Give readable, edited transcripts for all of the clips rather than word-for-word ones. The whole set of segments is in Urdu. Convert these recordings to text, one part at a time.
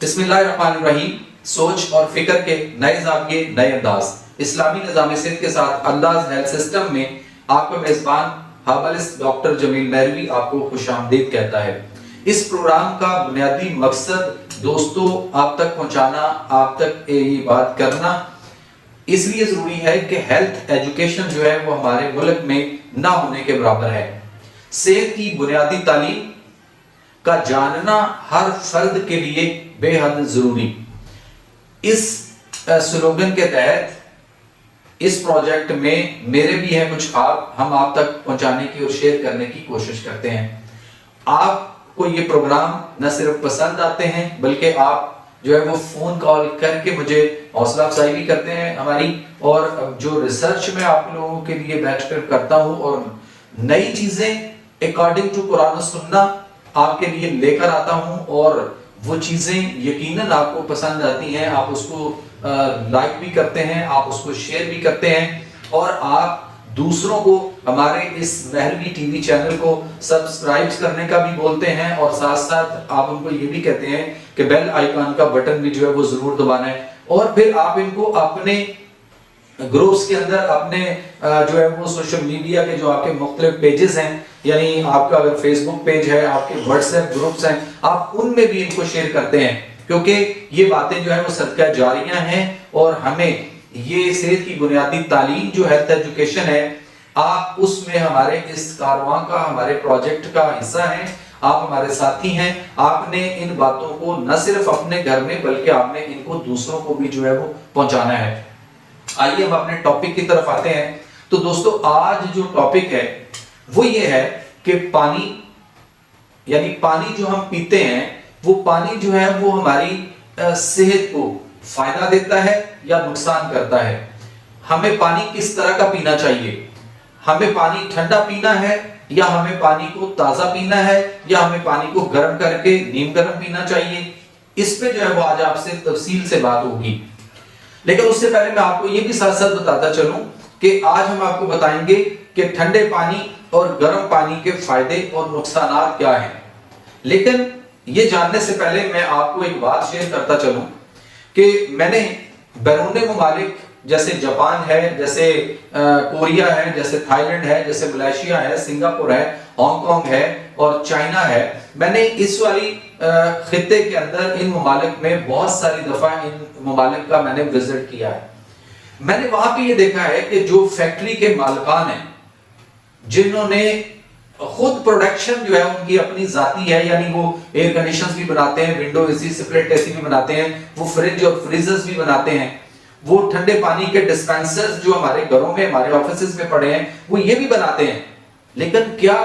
بسم اللہ الرحمن الرحیم. سوچ اور فکر کے نئے زاویے، نئے انداز. اسلامی نظام صحت کے ساتھ انداز ہیلتھ سسٹم میں آپ کا میزبان ہربلسٹ ڈاکٹر جمیل مہروی آپ کو خوش آمدید کہتا ہے. اس پروگرام کا بنیادی مقصد دوستوں آپ تک پہنچانا، آپ تک یہ بات کرنا اس لیے ضروری ہے کہ ہیلتھ ایجوکیشن جو ہے وہ ہمارے ملک میں نہ ہونے کے برابر ہے. صحت کی بنیادی تعلیم کا جاننا ہر فرد کے لیے بے حد ضروری. اس سلوگن کے تحت اس پروجیکٹ میں میرے بھی ہیں کچھ خواب، ہم آپ تک پہنچانے کی اور شیئر کرنے کی کوشش کرتے ہیں. آپ کو یہ پروگرام نہ صرف پسند آتے ہیں بلکہ آپ جو ہے وہ فون کال کر کے مجھے حوصلہ افزائی بھی کرتے ہیں ہماری، اور جو ریسرچ میں آپ لوگوں کے لیے بیٹھ کر کرتا ہوں اور نئی چیزیں اکارڈنگ ٹو قرآن و سنہ آپ کے لیے لے کر آتا ہوں، اور وہ چیزیں یقیناً آپ کو پسند آتی ہیں. آپ اس کو لائک بھی کرتے ہیں، آپ اس کو شیئر بھی کرتے ہیں، اور آپ دوسروں کو ہمارے اس مہروی ٹی وی چینل کو سبسکرائب کرنے کا بھی بولتے ہیں، اور ساتھ ساتھ آپ ان کو یہ بھی کہتے ہیں کہ بیل آئیکن کا بٹن بھی جو ہے وہ ضرور دبانا ہے. اور پھر آپ ان کو اپنے گروپس کے اندر، اپنے جو ہے وہ سوشل میڈیا کے جو آپ کے مختلف پیجز ہیں، یعنی آپ کا اگر فیس بک پیج ہے، آپ کے واٹس ایپ گروپس ہیں، آپ ان میں بھی ان کو شیئر کرتے ہیں، کیونکہ یہ باتیں جو ہے وہ صدقہ جاریہ ہیں. اور ہمیں یہ صحت کی بنیادی تعلیم جو ہیلتھ ایجوکیشن ہے، آپ اس میں ہمارے اس کارواں کا، ہمارے پروجیکٹ کا حصہ ہیں، آپ ہمارے ساتھی ہیں. آپ نے ان باتوں کو نہ صرف اپنے گھر میں بلکہ آپ نے ان کو دوسروں کو بھی جو ہے وہ پہنچانا ہے. آئیے ہم اپنے ٹاپک کی طرف آتے ہیں. تو دوستو آج جو ٹاپک ہے وہ یہ ہے کہ پانی، یعنی پانی جو ہم پیتے ہیں، وہ پانی جو ہے وہ ہماری صحت کو فائدہ دیتا ہے یا نقصان کرتا ہے. ہمیں پانی کس طرح کا پینا چاہیے؟ ہمیں پانی ٹھنڈا پینا ہے یا ہمیں پانی کو تازہ پینا ہے یا ہمیں پانی کو گرم کر کے نیم گرم پینا چاہیے؟ اس پہ جو ہے وہ آج آپ سے تفصیل سے بات ہوگی. لیکن اس سے پہلے میں آپ کو یہ بھی ساتھ ساتھ بتاتا چلوں کہ آج ہم آپ کو بتائیں گے کہ ٹھنڈے پانی اور گرم پانی کے فائدے اور نقصانات کیا ہیں. لیکن یہ جاننے سے پہلے میں آپ کو ایک بات شیئر کرتا چلوں کہ میں نے بیرون ممالک جیسے جاپان ہے، جیسے کوریا ہے، جیسے تھائی لینڈ ہے، جیسے ملائیشیا ہے، سنگاپور ہے، ہانگ کانگ ہے اور چائنا ہے، میں نے اس والی خطے کے اندر ان ممالک میں بہت ساری دفعہ ان ممالک کا میں نے وزٹ کیا ہے. میں نے وہاں پہ یہ دیکھا ہے کہ جو فیکٹری کے مالکان ہیں، جنہوں نے خود پروڈکشن جو ہے ان کی اپنی ذاتی ہے، یعنی وہ ایئر کنڈیشنز بھی بناتے ہیں، ونڈو اے سی، سپرٹ اے سی بھی بناتے ہیں، وہ فریج اور فریزرز بھی بناتے ہیں، وہ ٹھنڈے پانی کے ڈسپینسرز جو ہمارے گھروں میں، ہمارے آفیسز میں پڑے ہیں، وہ یہ بھی بناتے ہیں. لیکن کیا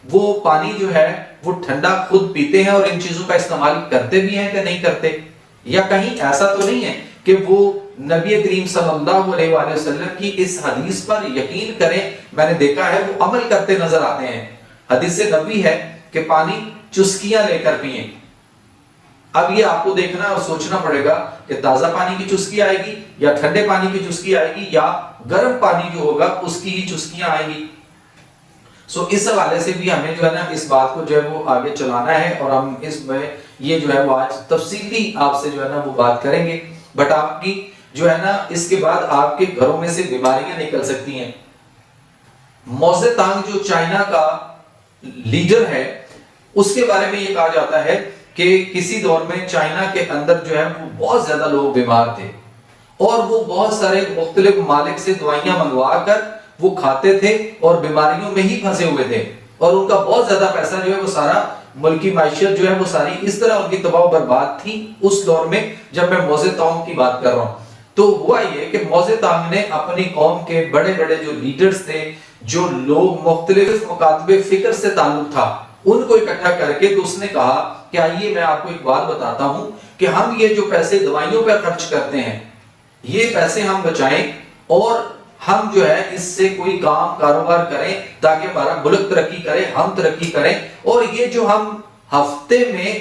وہ پانی جو ہے وہ ٹھنڈا خود پیتے ہیں اور ان چیزوں کا استعمال کرتے بھی ہیں کہ نہیں کرتے؟ یا کہیں ایسا تو نہیں ہے کہ وہ نبی کریم صلی اللہ علیہ وآلہ وسلم کی اس حدیث پر یقین کریں؟ میں نے دیکھا ہے وہ عمل کرتے نظر آتے ہیں. حدیث نبوی ہے کہ پانی چسکیاں لے کر پئیں. اب یہ آپ کو دیکھنا اور سوچنا پڑے گا کہ تازہ پانی کی چسکی آئے گی یا ٹھنڈے پانی کی چسکی آئے گی یا گرم پانی جو ہوگا اس کی ہی چسکیاں آئیں گی. سو اس حوالے سے بھی ہمیں جو ہے نا اس بات کو جو ہے وہ آگے چلانا ہے، اور ہم اس میں یہ جو ہے وہ آج تفصیلی آپ سے جو ہے نا وہ بات کریں گے. بٹ آپ کی جو ہے نا اس کے بعد آپ کے گھروں میں سے بیماریاں نکل سکتی ہیں. موزے تانگ جو چائنا کا لیڈر ہے، اس کے بارے میں یہ کہا جاتا ہے کہ کسی دور میں چائنا کے اندر جو ہے وہ بہت زیادہ لوگ بیمار تھے، اور وہ بہت سارے مختلف ممالک سے دوائیاں منگوا کر وہ کھاتے تھے اور بیماریوں میں ہی پھنسے ہوئے تھے، اور ان کا بہت زیادہ پیسہ جو ہے وہ سارا ملکی معیشت جو ہے وہ ساری اس طرح ان کی تباہ و برباد تھی اس دور میں جب میں موزے تانگ کی بات کر رہا ہوں. تو ہوا یہ کہ موزے تانگ نے اپنی قوم کے بڑے بڑے جو لیڈرز تھے، جو لوگ مختلف مکاتب فکر سے تعلق تھا، ان کو اکٹھا کر کے تو اس نے کہا کہ آئیے میں آپ کو ایک بات بتاتا ہوں کہ ہم یہ جو پیسے دوائیوں پر خرچ کرتے ہیں، یہ پیسے ہم بچائیں اور ہم جو ہے اس سے کوئی کام کاروبار کریں تاکہ ہمارا ملک ترقی کرے، ہم ترقی کریں. اور یہ جو ہم ہفتے میں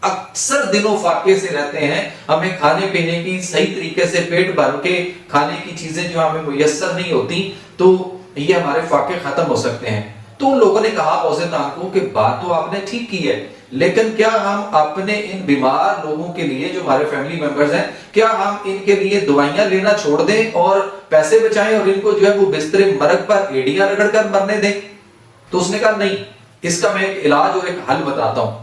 اکثر دنوں فاقے سے رہتے ہیں، ہمیں کھانے پینے کی صحیح طریقے سے پیٹ بھر کے کھانے کی چیزیں جو ہمیں میسر نہیں ہوتی، تو یہ ہمارے فاقے ختم ہو سکتے ہیں. تو ان لوگوں نے کہا موزے تانگ کو کہ بات تو آپ نے ٹھیک کی ہے، لیکن کیا ہم اپنے ان بیمار لوگوں کے لیے جو ہمارے فیملی ممبرز ہیں کیا ہم ان کے لیے دوائیاں لینا چھوڑ دیں اور پیسے بچائیں اور ان کو جو ہے وہ بستر مرگ پر ایڑیاں رگڑ کر مرنے دیں؟ تو اس نے کہا نہیں، اس کا میں ایک علاج اور ایک حل بتاتا ہوں۔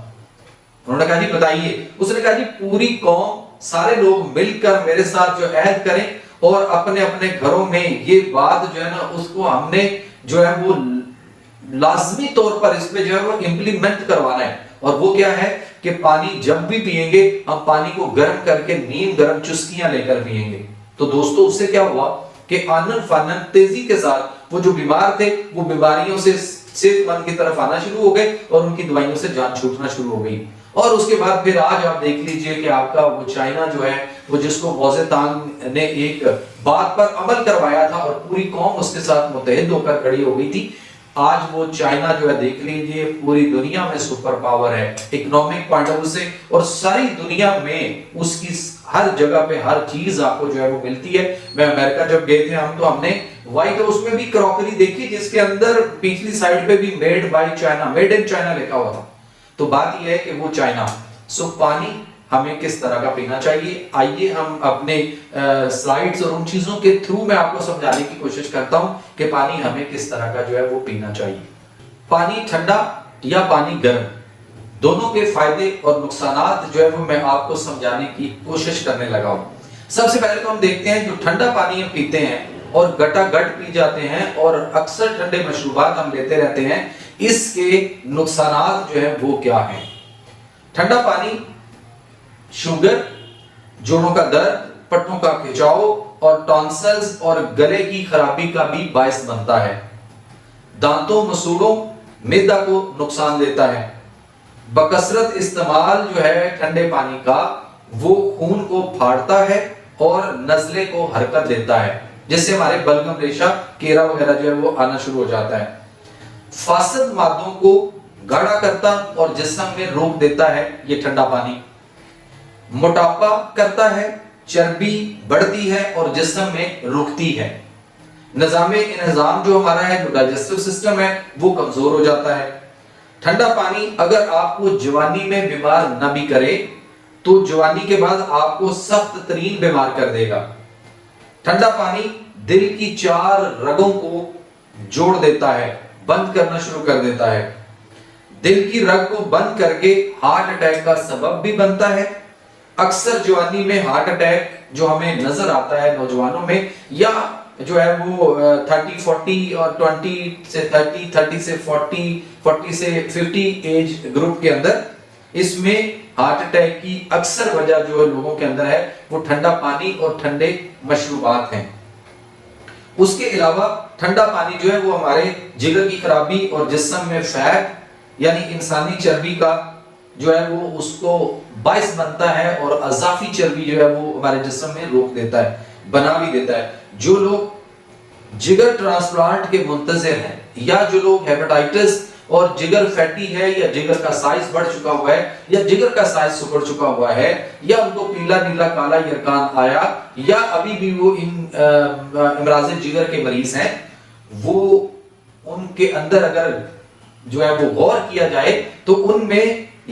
انہوں نے کہا جی بتائیے۔ اس نے کہا جی پوری قوم سارے لوگ مل کر میرے ساتھ جو عہد کریں اور اپنے اپنے گھروں میں یہ بات جو ہے نا اس کو ہم نے جو ہے وہ لازمی طور پر اس پہ جو ہے وہ امپلیمنٹ کروانا ہے۔ اور وہ کیا ہے کہ پانی جب بھی پیئیں گے ہم پانی کو گرم کر کے نیم گرم چسکیاں لے کر پیئیں گے۔ تو دوستو اس سے کیا ہوا کہ آنن فانن تیزی کے ساتھ وہ جو بیمار تھے وہ بیماریوں سے صحت مند کی طرف آنا شروع ہو گئے اور ان کی دوائیوں سے جان چھوٹنا شروع ہو گئی۔ اور اس کے بعد پھر آج آپ دیکھ لیجئے کہ آپ کا وہ چائنا جو ہے وہ جس کو موزے تانگ نے ایک بات پر عمل کروایا تھا اور پوری قوم اس کے ساتھ متحد ہو کر کھڑی ہو گئی تھی، آج وہ چائنا جو ہے دیکھ لیجئے پوری دنیا میں سپر پاور ہے اکنامک پوائنٹ آف ویو سے، اور ساری دنیا میں اس کی ہر جگہ پہ ہر چیز آپ کو جو ہے وہ ملتی ہے۔ میں امریکہ جب گئے تھے ہم نے وائٹ ہاؤس میں بھی کراکری دیکھی جس کے اندر پچھلی سائڈ پہ بھی made by China, made in China لکھا ہوا تھا۔ تو بات یہ ہے کہ وہ چائنا پانی ہمیں کس طرح کا پینا چاہیے، آئیے ہم اپنے سلائیڈز اور ان چیزوں کے تھرو میں آپ کو سمجھانے کی کوشش کرتا ہوں کہ پانی ہمیں کس طرح کا جو ہے وہ پینا چاہیے۔ پانی ٹھنڈا یا پانی گرم، دونوں کے فائدے اور نقصانات جو ہے وہ میں آپ کو سمجھانے کی کوشش کرنے لگا ہوں۔ سب سے پہلے تو ہم دیکھتے ہیں جو ٹھنڈا پانی ہم پیتے ہیں اور گٹا گٹ پی جاتے ہیں اور اکثر ٹھنڈے مشروبات ہم لیتے رہتے ہیں، اس کے نقصانات جو ہیں وہ کیا ہیں؟ ٹھنڈا پانی شوگر، جوڑوں کا درد، پٹھوں کا کھچاؤ اور ٹانسلز اور گلے کی خرابی کا بھی باعث بنتا ہے۔ دانتوں، مسوڑوں، معدہ کو نقصان دیتا ہے۔ بکثرت استعمال جو ہے ٹھنڈے پانی کا وہ خون کو پھاڑتا ہے اور نزلے کو حرکت دیتا ہے، جس سے ہمارے بلغم ریشہ کیرا وغیرہ جو ہے وہ آنا شروع ہو جاتا ہے۔ فاسد مادوں کو گاڑھا کرتا اور جسم میں روک دیتا ہے یہ ٹھنڈا پانی۔ موٹاپا کرتا ہے، چربی بڑھتی ہے اور جسم میں رکتی ہے۔ نظام انہضام جو ہمارا ہے، جو ڈائجسٹو سسٹم ہے، وہ کمزور ہو جاتا ہے۔ ٹھنڈا پانی اگر آپ کو جوانی میں بیمار نہ بھی کرے تو جوانی کے بعد آپ کو سخت ترین بیمار کر دے گا۔ ٹھنڈا پانی دل کی 4 رگوں کو جوڑ دیتا ہے، بند کرنا شروع کر دیتا ہے۔ دل کی رگ کو بند کر کے ہارٹ اٹیک کا سبب بھی بنتا ہے۔ اکثر جوانی میں ہارٹ اٹیک جو ہمیں نظر آتا ہے نوجوانوں میں، یا جو ہے وہ 30 40 اور 20 سے 30 30 سے 40 40 سے 50 ایج گروپ کے اندر، اس میں ہارٹ اٹیک کی اکثر وجہ جو لوگوں کے اندر ہے وہ ٹھنڈا پانی اور ٹھنڈے مشروبات ہیں۔ اس کے علاوہ ٹھنڈا پانی جو ہے وہ ہمارے جگر کی خرابی اور جسم میں فیٹ یعنی انسانی چربی کا جو ہے وہ اس کو باعث بنتا ہے اور اضافی چربی جو ہے وہ ہمارے جسم میں روک دیتا ہے، بنا بھی دیتا ہے۔ جو لوگ جگر ٹرانسپلانٹ کے منتظر ہیں، یا جو لوگ ہیپاٹائٹس اور جگر فیٹی ہے، یا جگر کا سائز بڑھ چکا ہوا ہے، یا جگر کا سائز سکڑ چکا ہوا ہے، یا ان کو پیلا نیلا کالا یرکان آیا، یا ابھی بھی وہ امراض جگر کے مریض ہیں، وہ ان کے اندر اگر جو ہے وہ غور کیا جائے تو ان میں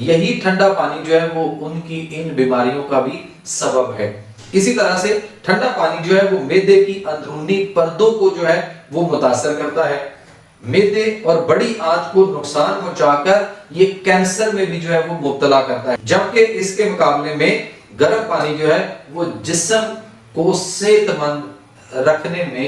یہی ٹھنڈا پانی جو ہے وہ ان کی ان بیماریوں کا بھی سبب ہے۔ اسی طرح سے ٹھنڈا پانی جو ہے وہ معدے کی اندرونی پردوں کو جو ہے وہ متاثر کرتا ہے، معدے اور بڑی آنت کو نقصان پہنچا کر یہ کینسر میں بھی جو ہے وہ مبتلا کرتا ہے، جبکہ اس کے مقابلے میں گرم پانی جو ہے وہ جسم کو صحت مند رکھنے میں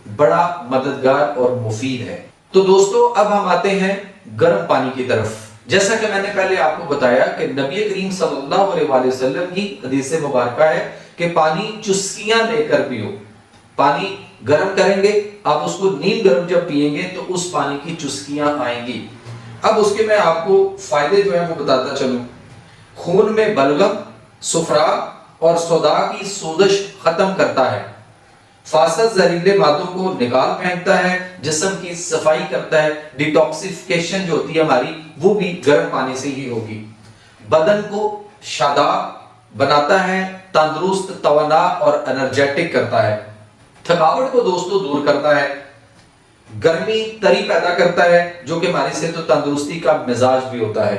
بڑا مددگار اور مفید ہے۔ تو دوستو اب ہم آتے ہیں گرم پانی کی طرف۔ جیسا کہ میں نے پہلے آپ کو بتایا کہ نبی کریم صلی اللہ علیہ وآلہ وسلم کی حدیث مبارکہ ہے کہ پانی چسکیاں لے کر پیو۔ پانی گرم کریں گے، آپ اس کو نیم گرم جب پیئیں گے تو اس پانی کی چسکیاں آئیں گی۔ اب اس کے میں آپ کو فائدے جو ہیں وہ بتاتا چلوں۔ خون میں بلغم، صفرا اور صداع کی سوزش ختم کرتا ہے، فاسد زہریلے مادوں کو نکال پھینکتا ہے، جسم کی صفائی کرتا ہے، ڈیٹاکسیفیکیشن جو ہوتی ہے ہماری وہ بھی گرم پانی سے ہی ہوگی۔ بدن کو شاداب بناتا ہے، تندرست، توانا اور انرجیٹک کرتا ہے۔ تھکاوٹ کو دوستو دور کرتا ہے، گرمی تری پیدا کرتا ہے جو کہ ہماری صحت و تندرستی کا مزاج بھی ہوتا ہے۔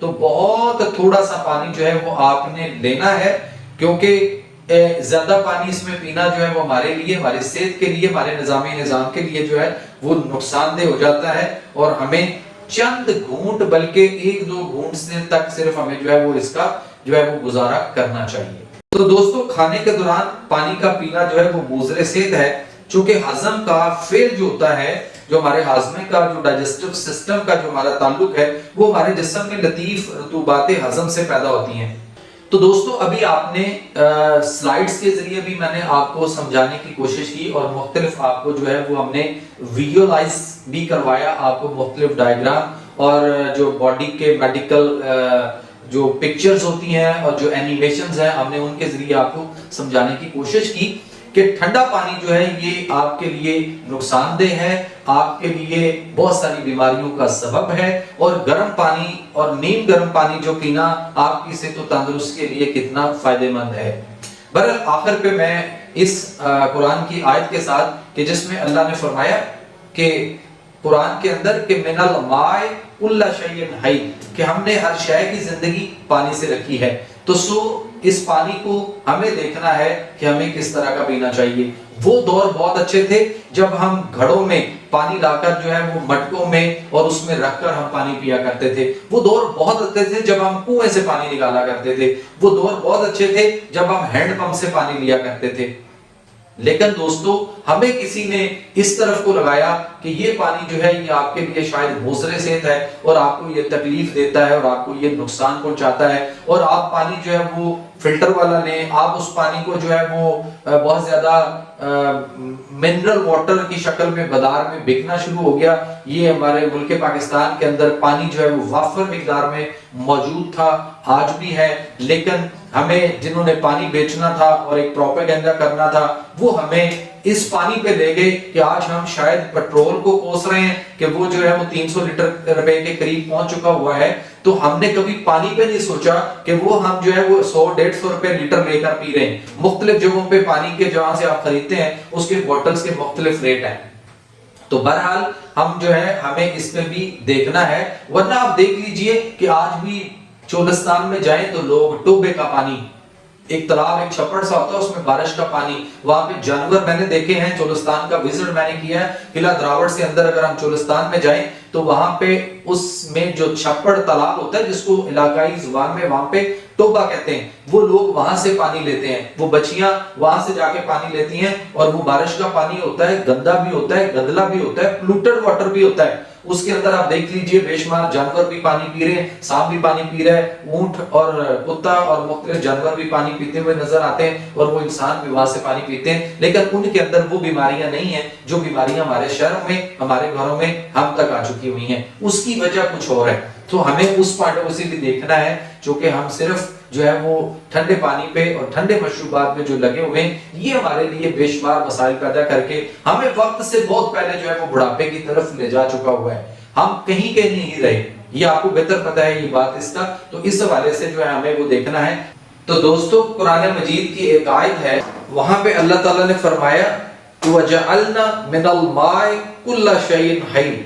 تو بہت تھوڑا سا پانی جو ہے وہ آپ نے لینا ہے، کیونکہ زیادہ پانی اس میں پینا جو ہے وہ ہمارے لیے، ہماری صحت کے لیے، ہمارے نظام کے لیے جو ہے وہ نقصان دہ ہو جاتا ہے، اور ہمیں چند گھونٹ بلکہ ایک دو گھونٹ سے تک صرف ہمیں جو ہے وہ اس کا جو ہے وہ گزارا کرنا چاہیے۔ تو دوستو کھانے کے دوران پانی کا پینا جو ہے وہ مضر صحت ہے، چونکہ ہضم کا فیل جو ہوتا ہے، جو ہمارے ہاضمے کا جو ڈائجسٹو سسٹم کا جو ہمارا تعلق ہے، وہ ہمارے جسم میں لطیف رطوبات ہضم سے پیدا ہوتی ہیں۔ تو دوستو ابھی آپ نے سلائیڈز کے ذریعے بھی میں نے آپ کو سمجھانے کی کوشش کی، اور مختلف آپ کو جو ہے وہ ہم نے ویژوائز بھی کروایا، آپ کو مختلف ڈائیگرام اور جو باڈی کے میڈیکل جو پکچرز ہوتی ہیں اور جو اینیمیشنز ہیں، ہم نے ان کے ذریعے آپ کو سمجھانے کی کوشش کی کہ ٹھنڈا پانی جو ہے یہ آپ کے لیے نقصان دہ ہے، آپ کے لیے بہت ساری بیماریوں کا سبب ہے، اور گرم پانی اور نیم گرم پانی جو پینا آپ کی صحت و تندرستی کے لیے کتنا فائدہ مند ہے۔ بہرحال آخر پہ میں اس قرآن کی آیت کے ساتھ کہ جس میں اللہ نے فرمایا کہ قرآن کے اندر کہ من الماء کل شیء حی، کہ ہم نے ہر شے کی زندگی پانی سے رکھی ہے، تو اس پانی کو ہمیں دیکھنا ہے کہ ہمیں کس طرح کا پینا چاہیے۔ وہ دور بہت اچھے تھے جب ہم گھڑوں میں پانی لا کر جو ہے وہ مٹکوں میں اور اس میں رکھ کر ہم پانی پیا کرتے تھے۔ وہ دور بہت اچھے تھے جب ہم کنویں سے پانی نکالا کرتے تھے۔ وہ دور بہت اچھے تھے جب ہم ہینڈ پمپ سے پانی لیا کرتے تھے۔ لیکن دوستو ہمیں کسی نے اس طرف کو لگایا کہ یہ پانی جو ہے یہ آپ کے لیے شاید مضر صحت ہے، اور آپ کو یہ تکلیف دیتا ہے، اور آپ کو یہ نقصان پہنچاتا ہے، اور آپ پانی جو ہے وہ فلٹر والا لیں، آپ اس پانی کو جو ہے وہ بہت زیادہ منرل واٹر کی شکل میں بازار میں بکنا شروع ہو گیا۔ یہ ہمارے ملک پاکستان کے اندر پانی جو ہے وہ وافر مقدار میں موجود تھا، آج بھی ہے، لیکن ہمیں جنہوں نے پانی بیچنا تھا اور ایک پروپیگنڈا کرنا تھا، وہ ہمیں اس پانی پہ لے گئے کہ آج ہم شاید پیٹرول کو کوس رہے ہیں کہ وہ جو ہے وہ 300 روپے کے قریب پہنچ چکا ہوا ہے، تو ہم نے کبھی پانی پہ نہیں سوچا کہ وہ ہم جو ہے وہ 100-150 روپے لیٹر لے کر پی رہے ہیں۔ مختلف جگہوں پہ پانی کے جہاں سے آپ خریدتے ہیں اس کے بوٹلز کے مختلف ریٹ ہیں۔ تو بہرحال ہم جو ہے ہمیں اس پہ بھی دیکھنا ہے، ورنہ آپ دیکھ لیجئے کہ آج بھی چولستان میں جائیں تو لوگ ٹوبے کا پانی، ایک تالاب ایک چھپڑ سا ہوتا ہے اس میں بارش کا پانی، وہاں پہ جانور میں نے دیکھے ہیں، چولستان کا وزٹ میں نے کیا ہے، قلعہ دراوڑ سے اندر اگر ہم چولستان میں جائیں تو وہاں پہ اس میں جو چھپڑ تالاب ہوتا ہے جس کو علاقائی زبان میں وہاں پہ ٹوبا کہتے ہیں، وہ لوگ وہاں سے پانی لیتے ہیں، وہ بچیاں وہاں سے جا کے پانی لیتی ہیں، اور وہ بارش کا پانی ہوتا ہے، گندا بھی ہوتا ہے، گندلا بھی ہوتا ہے، پلوٹڈ واٹر بھی ہوتا ہے، اس کے اندر آپ دیکھ لیجئے بے شمار جانور بھی پانی پی رہے ہیں، سانپ بھی پانی پی رہا ہے، اونٹ اور کتا اور مختلف جانور بھی پانی پیتے ہوئے نظر آتے ہیں، اور وہ انسان بھی وہاں سے پانی پیتے ہیں، لیکن ان کے اندر وہ بیماریاں نہیں ہیں جو بیماریاں ہمارے شہروں میں، ہمارے گھروں میں ہم تک آ چکی ہوئی ہیں۔ اس کی وجہ کچھ اور ہے، تو ہمیں اس پوائنٹ آف ویو سے بھی دیکھنا ہے، چونکہ ہم صرف جو ہے وہ ٹھنڈے پانی پہ اور ٹھنڈے مشروبات میں جو لگے ہوئے ہیں، یہ ہمارے لیے بے شمار مسائل پیدا کر کے ہمیں وقت سے بہت پہلے جو ہے وہ بڑھاپے کی طرف لے جا چکا ہوا ہے۔ ہم کہیں کے نہیں رہے، یہ آپ کو بہتر پتہ ہے یہ بات اس کا، تو اس حوالے سے جو ہے ہمیں وہ دیکھنا ہے۔ تو دوستو قرآن مجید کی ایک آیت ہے، وہاں پہ اللہ تعالیٰ نے فرمایا وَجَعَلْنَا مِنَ الْمَاءِ كُلَّ شَيْءٍ حَيٍّ،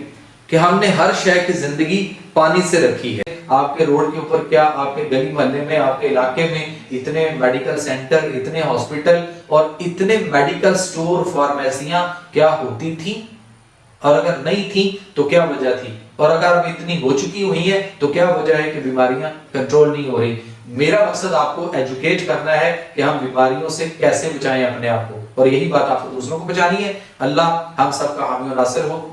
کہ ہم نے ہر شے کی زندگی پانی سے رکھی ہے۔ آپ کے روڈ کے اوپر کیا، آپ کے گلی محلے میں، آپ کے علاقے میں اتنے میڈیکل سینٹر، اتنے ہاسپٹل اور اتنے میڈیکل سٹور، فارمیسیاں کیا ہوتی تھیں؟ اور اگر نہیں تھیں تو کیا وجہ تھی؟ اور اگر اب اتنی ہو چکی ہوئی ہیں تو کیا وجہ ہے کہ بیماریاں کنٹرول نہیں ہو رہی؟ میرا مقصد آپ کو ایجوکیٹ کرنا ہے کہ ہم بیماریوں سے کیسے بچائیں اپنے آپ کو، اور یہی بات آپ کو دوسروں کو بچانی ہے۔ اللہ ہم سب کا حامی و ناصر ہو۔